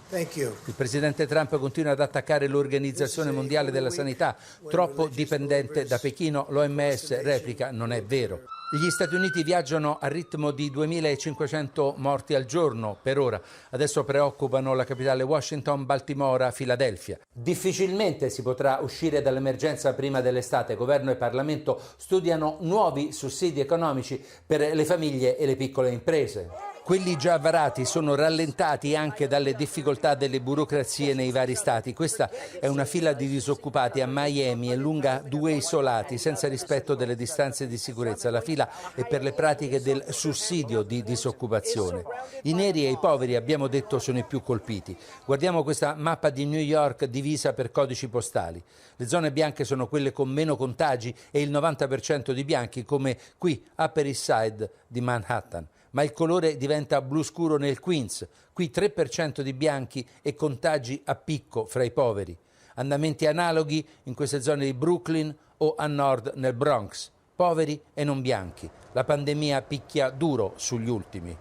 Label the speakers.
Speaker 1: Il presidente Trump continua ad attaccare l'Organizzazione Mondiale della Sanità, troppo dipendente da Pechino. L'OMS replica: non è vero. Gli Stati Uniti viaggiano a ritmo di 2.500 morti al giorno per ora. Adesso preoccupano la capitale Washington, Baltimora, Filadelfia. Difficilmente si potrà uscire dall'emergenza prima dell'estate. Governo e Parlamento studiano nuovi sussidi economici per le famiglie e le piccole imprese. Quelli già varati sono rallentati anche dalle difficoltà delle burocrazie nei vari stati. Questa è una fila di disoccupati a Miami, è lunga 2 isolati, senza rispetto delle distanze di sicurezza. La fila è per le pratiche del sussidio di disoccupazione. I neri e i poveri, abbiamo detto, sono i più colpiti. Guardiamo questa mappa di New York divisa per codici postali. Le zone bianche sono quelle con meno contagi e il 90% di bianchi, come qui, Upper East Side di Manhattan. Ma il colore diventa blu scuro nel Queens, qui 3% di bianchi e contagi a picco fra i poveri. Andamenti analoghi in queste zone di Brooklyn o a nord nel Bronx, poveri e non bianchi. La pandemia picchia duro sugli ultimi.